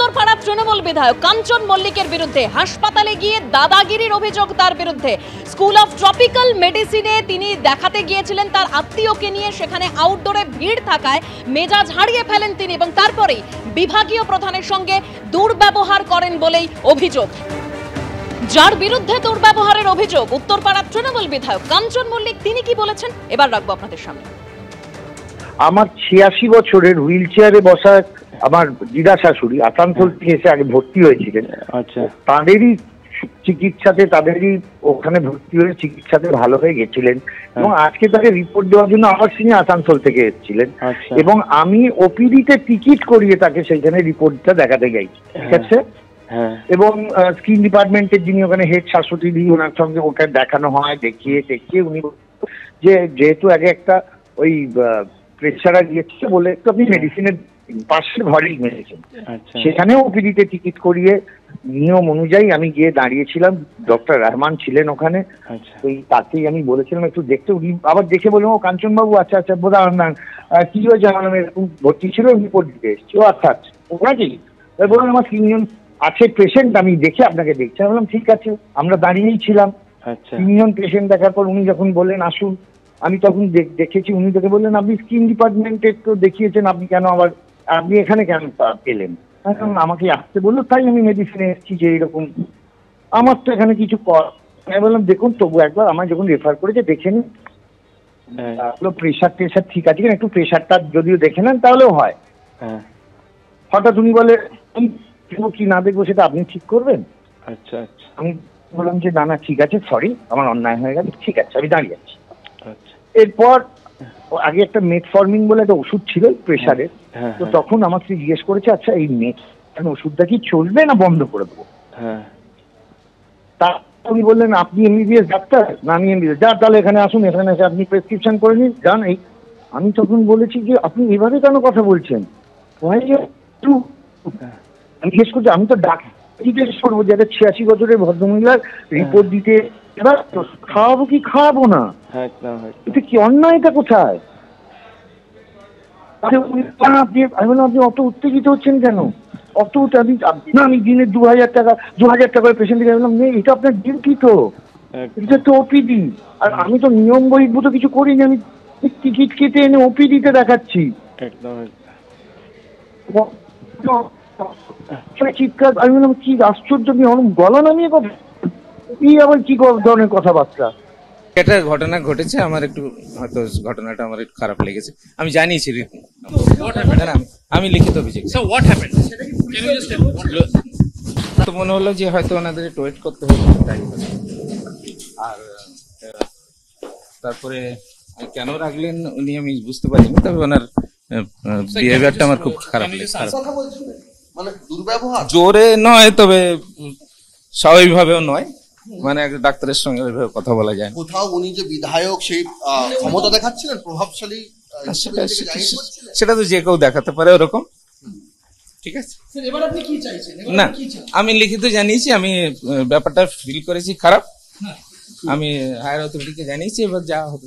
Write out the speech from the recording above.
উত্তরপাড়া তৃণমূল বিধায়ক কাঞ্চন মল্লিকের বিরুদ্ধে হাসপাতালে গিয়ে দাদাগিরির অভিযোগ তার বিরুদ্ধে। স্কুল অফ ট্রপিক্যাল মেডিসিনে তিনি দেখাতে গিয়েছিলেন তার আত্মীয়কে নিয়ে, সেখানে আউটডোরে ভিড় থাকায় মেজাজ হারিয়ে ফেলেন তিনি এবং তারপরেই বিভাগীয় প্রধানের সঙ্গে দুর্ব্যবহার করেন বলেই অভিযোগ। যার বিরুদ্ধে দুর্ব্যবহারের অভিযোগ উত্তরপাড়া তৃণমূল বিধায়ক কাঞ্চন মল্লিক, তিনি কি বলেছেন এবার রাখবো আপনাদের সামনে। আমার 86 বছরের হুইল চেয়ারে বসা আমার দিদা শাশুড়ি আসানসোল থেকে এসে আগে ভর্তি হয়েছিলেন। আচ্ছা, তাদেরই চিকিৎসাতে তাদেরই ওখানে ভর্তি হয়ে চিকিৎসাতে ভালো হয়ে গেছিলেন এবং আজকে তাকে রিপোর্ট দেওয়ার জন্য আমার সঙ্গে আসানসোল থেকে এসেছিলেন এবং আমি ওপিডিতে টিকিট করিয়ে তাকে সেইখানে রিপোর্টটা দেখাতে যাই। ঠিক আছে, এবং স্কিন ডিপার্টমেন্টের যিনি ওখানে হেড শাশ্বতী দি, ওনার সঙ্গে ওকে দেখানো হয়, দেখিয়ে উনি যে যেহেতু আগে একটা ওই প্রেসার গিয়েছে বলে একটু আপনি মেডিসিনের পাশের ঘরেই মেডিসিন, সেখানেও ওপিডিতে টিকিট করিয়ে নিয়ম অনুযায়ী আমি গিয়ে দাঁড়িয়েছিলাম। ডক্টর রহমান ছিলেন ওখানে, ওই তাকেই আমি বলেছিলাম একটু দেখতে। উনি আবার দেখে বললাম, ও কাঞ্চন বাবু, আচ্ছা আচ্ছা বোধ হয় কি হয়েছে, আমার এরকম ভর্তি ছিল, রিপোর্ট দিতে এসেছি। ও আচ্ছা আচ্ছা, ওরা কি বললাম আমার 3 জন আছে পেশেন্ট, আমি দেখে আপনাকে দেখছি। আমি বললাম ঠিক আছে, আমরা দাঁড়িয়েই ছিলাম। 3 জন পেশেন্ট দেখার পর উনি যখন বললেন আসুন, আমি তখন দেখেছি। উনি দেখে বললেন আপনি স্কিন ডিপার্টমেন্টে তো দেখিয়েছেন, আপনি এখানে কেন পেলেন? এখন আমাকে আসতে বললো, তাই আমি মেডিসিনে এসেছি যে এরকম, আমার তো এখানে কিছু আমি বললাম দেখুন তবু একবার আমার যখন রেফার করেছে দেখে নিন, প্রেশার ঠিক আছে কিনা, একটু প্রেশারটা যদিও দেখে নেন তাহলেও হয়। হঠাৎ উনি বলে কি না দেখবো সেটা আপনি ঠিক করবেন। আচ্ছা আচ্ছা, আমি বললাম যে না ঠিক আছে, সরি আমার অন্যায় হয়ে গেছে, ঠিক আছে আমি দাঁড়িয়ে আছি। এরপর আগে একটা মেটফর্মিং বলে একটা ওষুধ ছিল প্রেশারের, তো তখন আমাকে জিজ্ঞেস করেছে আচ্ছা এই ওষুধটা কি চলবে না বন্ধ করে দেবো। তা উনি বললেন আপনি এমবিবিএস ডাক্তার? না আমি এমবিবিএস। যা তাহলে এখানে আসুন, এখানে এসে আপনি প্রেসক্রিপশন করে নিন, যান। এই আমি তখন বলেছি যে আপনি এভাবে কেন কথা বলছেন? আমি জিজ্ঞেস করছি আমি তো ডাক্তার জিজ্ঞেস করবো যে একটা 86 বছরের ভদ্রমহিলার রিপোর্ট দিতে এবার খাওয়াবো কি খাওয়াবো না, এটা কি অন্যায়টা কোথায়? আমি বললাম আপনি অত উত্তেজিত হচ্ছেন কেন? আমি দিনে 2000 টাকা পেশেন্টকে বললাম এটা আপনার ডিউটি, তো এটা তো ওপিডি, আর আমি তো নিয়ম বহির্ভূত কিছু করিনি, আমি টিকিট কেটে এনে ওপিডিতে দেখাচ্ছি। চিৎকার, আমি বললাম কি আশ্চর্য, গলা নামিয়ে কথা, আবার কি ধরনের কথাবার্তা। একটা ঘটনা ঘটেছে, আমার একটু হয়তো ঘটনাটা আমার একটু খারাপ লেগেছে, আমি জানিয়েছি, আমি লিখিত অভিযোগ। তো মনে হলো যে হয়তো ওনাদের একটু ওয়েট করতে হবে, আর তারপরে কেন রাখলেন উনি আমি বুঝতে পারিনি, তবে ওনার বিহেভিয়ারটা আমার খুব খারাপ লেগেছে। জোরে নয়, তবে স্বাভাবিকভাবেও নয়, মানে একটা ডাক্তারের সঙ্গে ওইভাবে কথা বলা যায়। কোথাও উনি যে বিধায়ক সেই ক্ষমতা দেখাচ্ছিলেন, প্রভাবশালী, সেটা তো যে কেউ দেখাতে পারে ওরকম। ঠিক আছে, না আমি লিখিত জানিয়েছি, আমি ব্যাপারটা ফিল করেছি খারাপ, আমি হায়ার অথরিটিকে জানিয়েছি, এবার যা হবে।